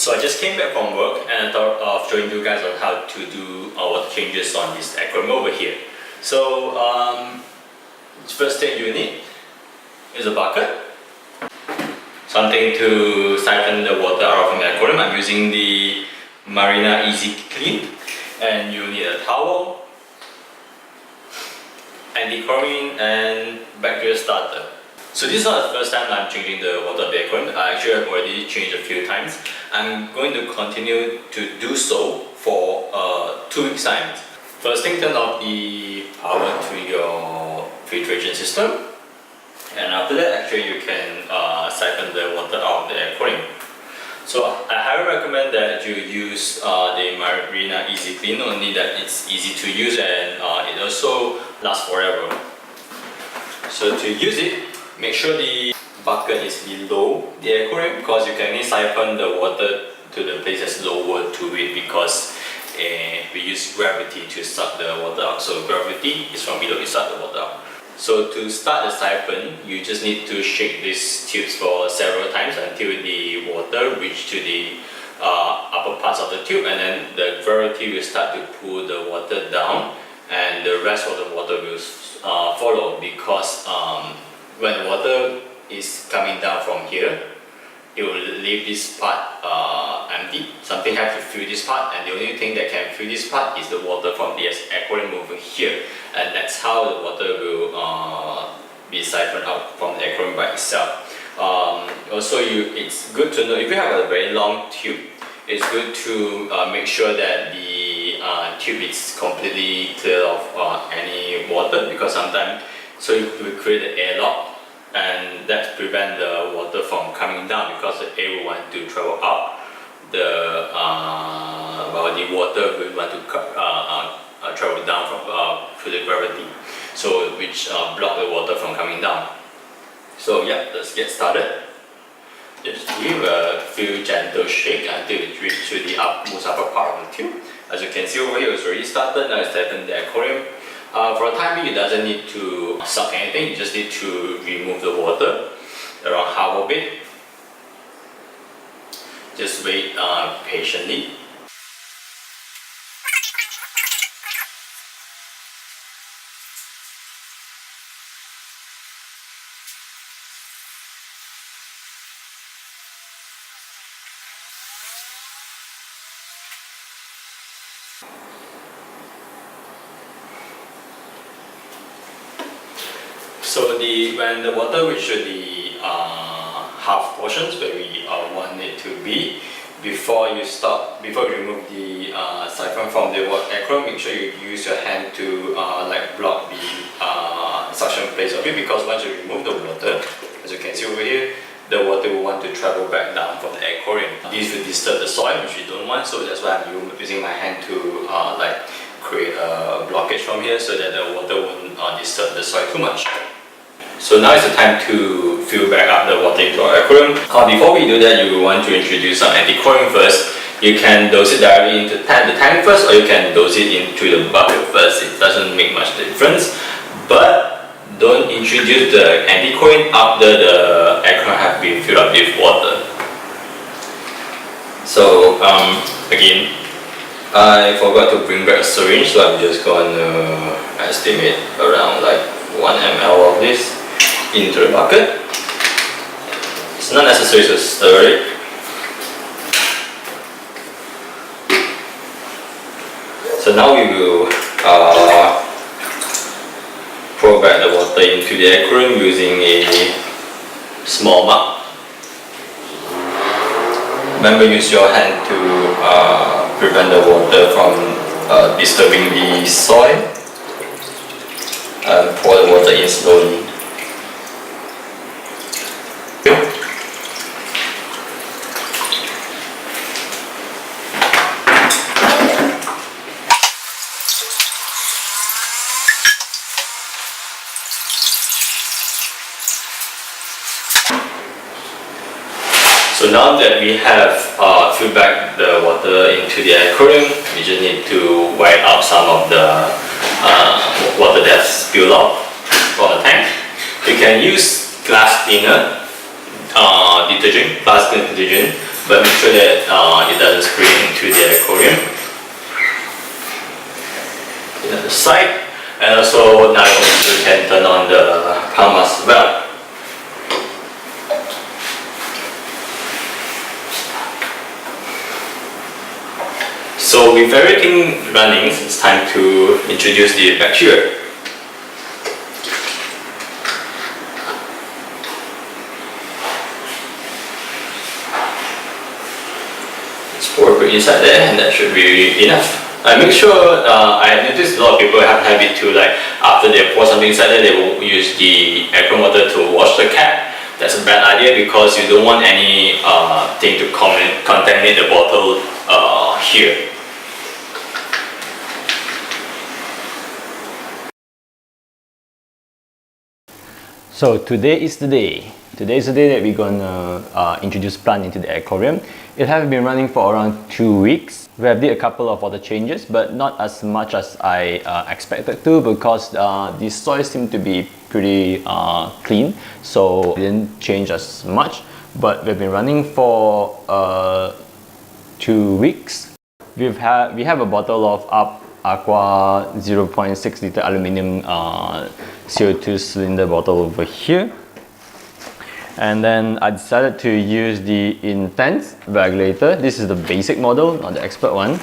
So I just came back from work and I thought of showing you guys on how to do water changes on this aquarium over here. So first thing you need is a bucket, something to siphon the water out from the aquarium. I'm using the Marina Easy Clean, and you need a towel, anti-chlorine and bacteria starter. So this is not the first time I'm changing the water of the aquarium. I actually have already changed a few times. I'm going to continue to do so for 2 weeks time. First thing, turn off the power to your filtration system, and after that actually you can siphon the water out of the aquarium. So I highly recommend that you use the Marina Easy Clean, only that it's easy to use and it also lasts forever. So to use it, make sure the bucket is below the aquarium, because you can only siphon the water to the places lower to it, because we use gravity to suck the water out. So gravity is from below to suck the water out. So to start the siphon, you just need to shake these tubes for several times until the water reaches to the upper parts of the tube, and then the gravity will start to pull the water down, and the rest of the water will follow, because when the water is coming down from here, it will leave this part empty. Something has to fill this part, and the only thing that can fill this part is the water from the aquarium over here, and that's how the water will be siphoned out from the aquarium by itself. Also, it's good to know, if you have a very long tube, it's good to make sure that the tube is completely clear of any water, because sometimes you will create an airlock, and that prevents the water from coming down, because the air will want to travel up. The water will want to travel down through the gravity, so which block the water from coming down. So yeah, let's get started. Just give a few gentle shake until it reaches to the most upper part of the tube. As you can see over here, it's already started. Now it's siphoned the aquarium. For the time being, it doesn't need to suck anything. You just need to remove the water, around half of it. Just wait patiently. So when the water reaches the half portions where we want it to be, before you remove the siphon from the aquarium, make sure you use your hand to block the suction place of it, because once you remove the water, as you can see over here, the water will want to travel back down from the aquarium. This will disturb the soil, which we don't want, so that's why I'm using my hand to create a blockage from here, so that the water won't disturb the soil too much. So now is the time to fill back up the water into our aquarium. Before we do that, you will want to introduce some anti-chlorine first. You can dose it directly into the tank first, or you can dose it into the bucket first. It doesn't make much difference, but don't introduce the anti-chlorine after the aquarium has been filled up with water. So again, I forgot to bring back a syringe, so I'm just going to estimate around 1 ml of this into the bucket. It's not necessary to stir it. So now we will pour back the water into the aquarium using a small mug. Remember, use your hand to prevent the water from disturbing the soil, and pour the water in slowly. So now that we have filled back the water into the aquarium, we just need to wipe out some of the water that's spilled out from the tank. You can use glass cleaner detergent, glass cleaner detergent, but make sure that it doesn't scrape into the aquarium. The other side, and also now you can turn on the pump as well. So with everything running, it's time to introduce the bacteria. Let's pour it inside there, and that should be enough. Make sure, I have noticed a lot of people have a habit to, like, after they pour something inside there, they will use the aquarium water to wash the cap. That's a bad idea because you don't want any thing to contaminate the bottle here. So today is the day. Today is the day that we're gonna introduce plant into the aquarium. It has been running for around 2 weeks. We have did a couple of other changes, but not as much as I expected to, because the soil seemed to be pretty clean, so it didn't change as much. But we've been running for 2 weeks. We have a bottle of Aqua 0.6 liter aluminum CO2 cylinder bottle over here, and then I decided to use the intense regulator. This is the basic model, not the expert one.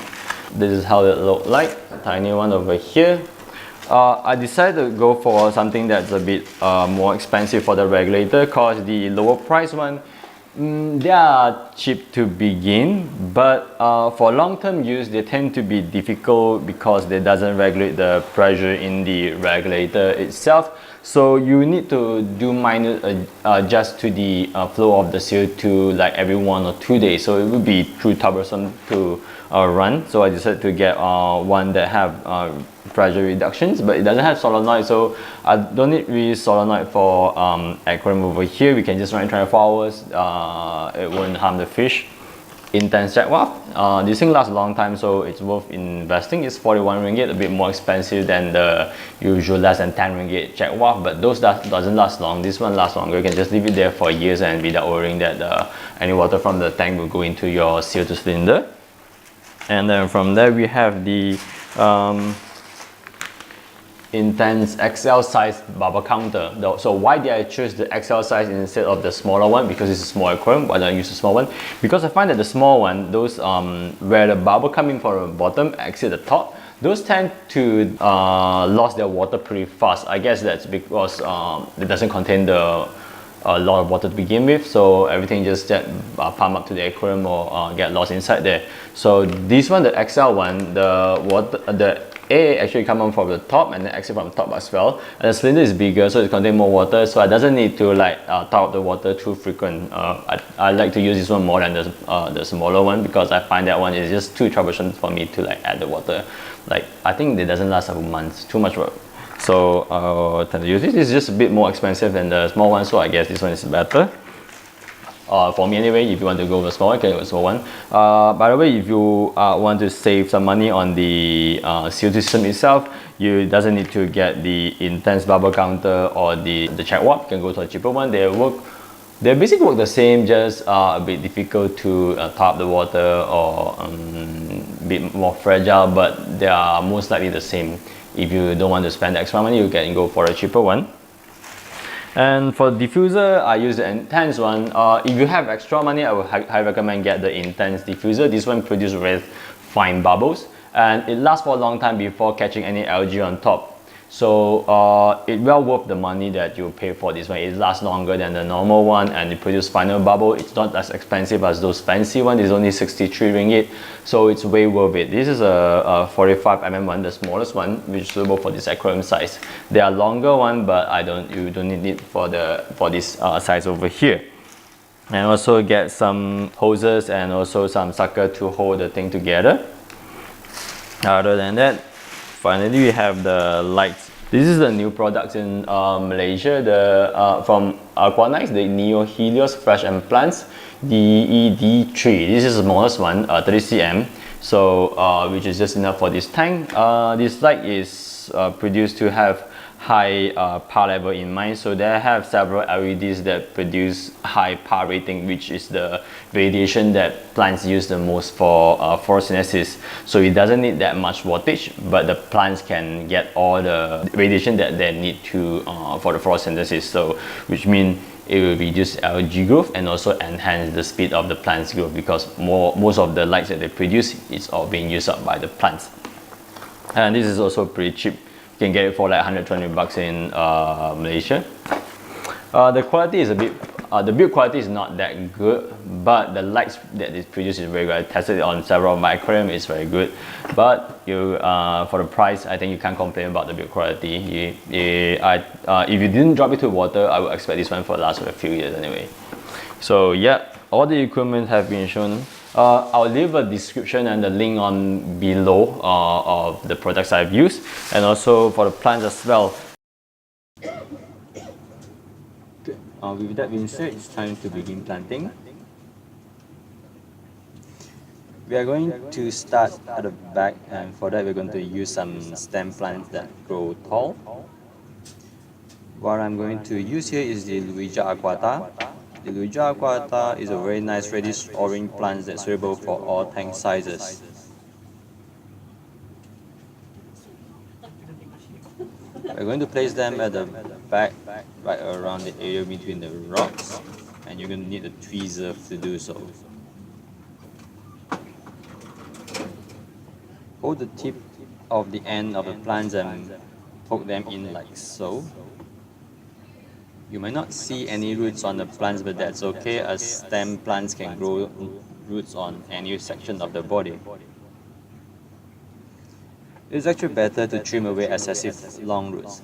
This is how it looked like, a tiny one over here. I decided to go for something that's a bit more expensive for the regulator, because the lower price one, they are cheap to begin, but for long-term use they tend to be difficult because they doesn't regulate the pressure in the regulator itself. So you need to do minor adjust to the flow of the CO2 like every 1 or 2 days. So it would be too troublesome to run. So I decided to get one that have pressure reductions, but it doesn't have solenoid, so I don't need really solenoid for aquarium over here. We can just run it 24 hours. It won't harm the fish. Intense check waft. This thing lasts a long time, so it's worth investing. It's 41 ringgit, a bit more expensive than the usual less than 10 ringgit check waft, but those doesn't last long. This one lasts longer. You can just leave it there for years and without worrying that any water from the tank will go into your CO2 cylinder. And then from there we have the intense XL size bubble counter. So why did I choose the XL size instead of the smaller one? Because it's a small aquarium. Why don't I use the small one? Because I find that the small one, those where the bubble coming from the bottom exit the top, those tend to lose their water pretty fast. I guess that's because it doesn't contain a lot of water to begin with, so everything just get pumped up to the aquarium or get lost inside there. So this one, the XL one, the air actually comes from the top and then exit from the top as well. And the cylinder is bigger, so it contains more water, so it doesn't need to like top up the water too frequent. I like to use this one more than the smaller one, because I find that one is just too troublesome for me to like add the water. Like I think it doesn't last a month, too much work. So I tend to use this. It's just a bit more expensive than the small one, so I guess this one is better. For me anyway, if you want to go with a small one, you can go with a small one. By the way, if you want to save some money on the CO2 system itself, you doesn't need to get the intense bubble counter or the check waft. You can go to a cheaper one. They basically work the same, just a bit difficult to top the water or a bit more fragile, but they are most likely the same. If you don't want to spend extra money, you can go for a cheaper one. And for diffuser, I use the intense one. If you have extra money, I would highly recommend get the intense diffuser. This one produces with fine bubbles, and it lasts for a long time before catching any algae on top. So it's well worth the money that you pay for this one. It lasts longer than the normal one, and it produces finer bubble. It's not as expensive as those fancy ones. It's only 63 ringgit, so it's way worth it. This is a 45mm one, the smallest one, which is suitable for this aquarium size. There are longer one, but you don't need it for this size over here. And also get some hoses and also some sucker to hold the thing together. Other than that, finally we have the lights. This is the new products in Malaysia, from AquaNice, the Neo Helios Fresh and Plants DED3. This is the smallest one, 30 cm, so which is just enough for this tank. This light is produced to have high par level in mind. So they have several LEDs that produce high par rating, which is the radiation that plants use the most for photosynthesis. So it doesn't need that much wattage, but the plants can get all the radiation that they need to for the photosynthesis. So which means it will reduce algae growth and also enhance the speed of the plant's growth, because most of the lights that they produce is all being used up by the plants. And this is also pretty cheap. You can get it for like 120 bucks in Malaysia. The quality is a bit, the build quality is not that good, but the lights that it produces is very good. I tested it on several of my aquarium, it's very good. But for the price, I think you can't complain about the build quality. If you didn't drop it to water, I would expect this one to last for a few years anyway. So yeah, all the equipment have been shown. I'll leave a description and the link on below of the products I've used, and also for the plants as well. With that being said, it's time to begin planting. We are going to start at the back, and for that we're going to use some stem plants that grow tall. What I'm going to use here is the Luija aquata. The Luija aquata is a very nice reddish orange plant that's suitable for all tank sizes. We're going to place them at the back, right around the area between the rocks, and you're going to need a tweezer to do so. Hold the tip of the end of the plants and poke them in like so. You might not see any roots on the plants, but that's okay, as stem plants can grow roots on any section of the body. It's actually better to trim away excessive long roots.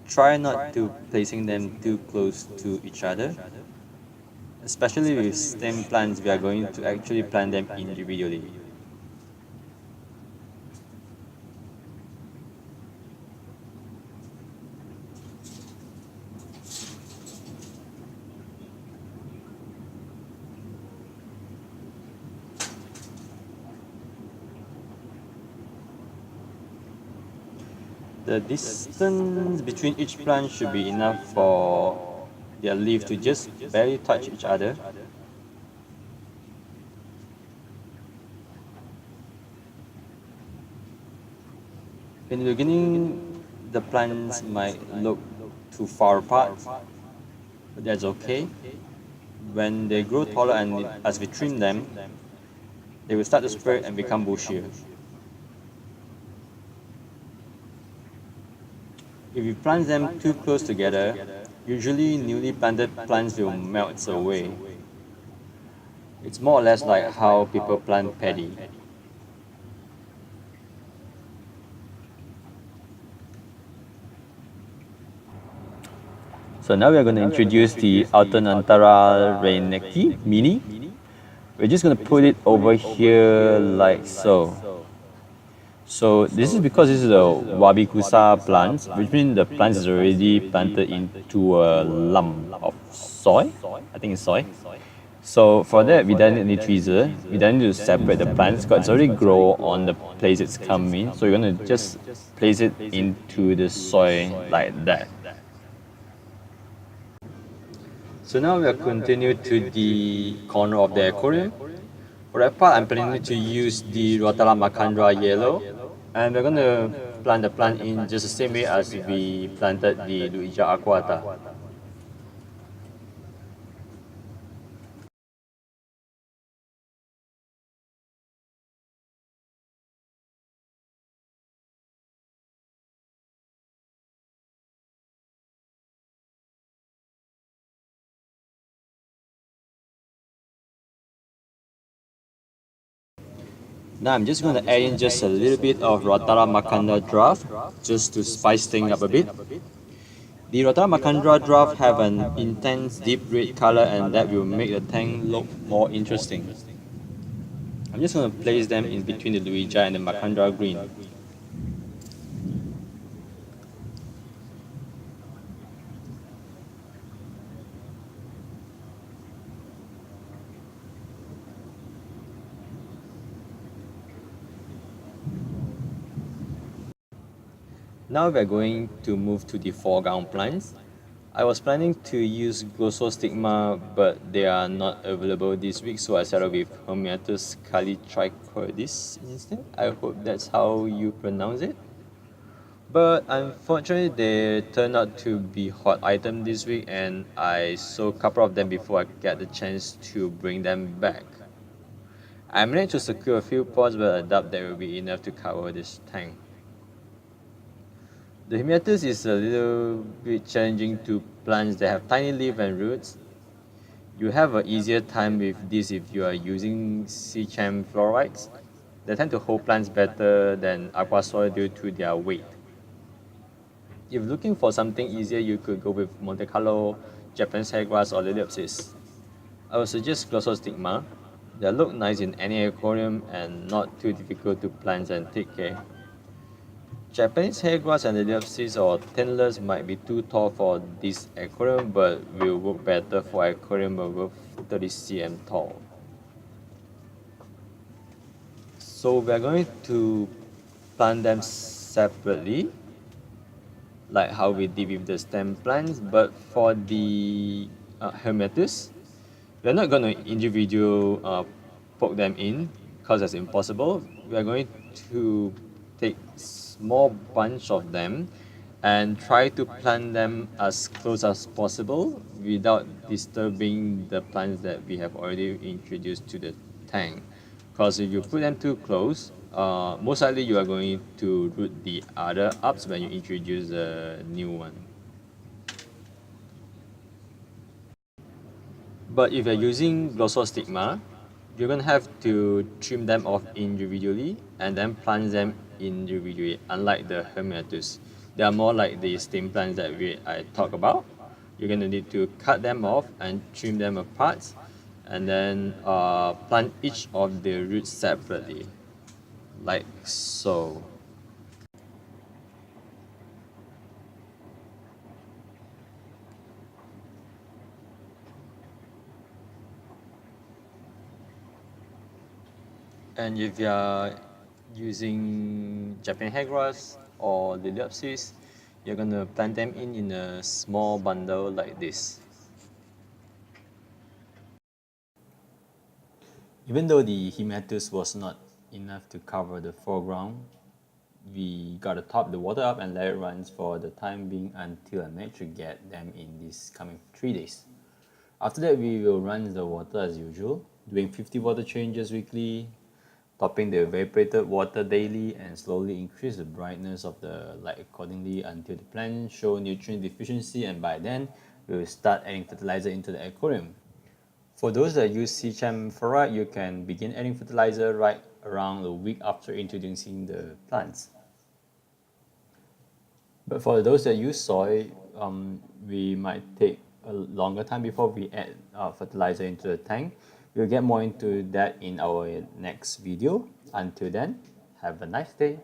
Try not to placing them too close to each other. Especially with stem plants, we are going to actually plant them individually. The distance between each plant should be enough for their leaves to just barely touch each other. In the beginning, the plants might look too far apart, but that's okay. When they grow taller and as we trim them, they will start to spread and become bushier. If you plant them too close together, usually newly planted plants will melt away. It's more or less like how people plant paddy. So now we are going to introduce the Alternantara Reinecki Mini. We're just going to put it over here like so. So this is because this is a Wabikusa plant, which means the plant is already planted into a lump of soil. I think it's soil. So for that, we don't need any tweezer. We don't need to separate the plants because it's already grow on the place it's come in. So you're going to just place it into the soil like that. So now we are continuing to the corner of the aquarium. For that part, I'm planning to use the Rotala Macandra yellow, and we're going to plant the plant in just the same way as we planted the Luija aquata. Now I'm just going to add in just a little bit of Rotala Macandra draft, just to spice things up a bit. The Rotala Macandra draft have an intense deep red color, and that will make the tank look more interesting. I'm just going to place them in between the Luija and the Macandra green. Now we're going to move to the foreground plants. I was planning to use Glossostigma, but they are not available this week, so I settled with Hermetus calitrichordis instead. I hope that's how you pronounce it. But unfortunately, they turned out to be hot item this week, and I sold a couple of them before I get the chance to bring them back. I managed to secure a few pots, but I doubt that will be enough to cover this tank. The Helios is a little bit challenging to plants that have tiny leaves and roots. You have an easier time with this if you are using Seachem fluorides. They tend to hold plants better than aqua soil due to their weight. If looking for something easier, you could go with Monte Carlo, Japanese hairgrass, or Helios. I would suggest Glossostigma. They look nice in any aquarium and not too difficult to plant and take care. Japanese hairgrass and Helios or Thinless might be too tall for this aquarium, but will work better for aquarium above 30 cm tall. So we are going to plant them separately, like how we did with the stem plants, but for the Hermetus, we are not going to individually poke them in because that's impossible. We are going to take small bunch of them and try to plant them as close as possible without disturbing the plants that we have already introduced to the tank. Because if you put them too close, most likely you are going to root the other ups when you introduce a new one. But if you're using Glossostigma, you're going to have to trim them off individually and then plant them individually, unlike the Hermetus. They are more like the stem plants that I talked about. You're going to need to cut them off and trim them apart, and then plant each of the roots separately, like so. And if you are using Japanese hairgrass or Helios, you're going to plant them in a small bundle like this. Even though the Helios was not enough to cover the foreground, we got to top the water up and let it run for the time being until I manage to get them in these coming 3 days. After that, we will run the water as usual, doing 50 water changes weekly, topping the evaporated water daily, and slowly increase the brightness of the light accordingly until the plants show nutrient deficiency, and by then we will start adding fertilizer into the aquarium. For those that use Seachem Flora, you can begin adding fertilizer right around a week after introducing the plants. But for those that use soil, we might take a longer time before we add fertilizer into the tank. We'll get more into that in our next video. Until then, have a nice day.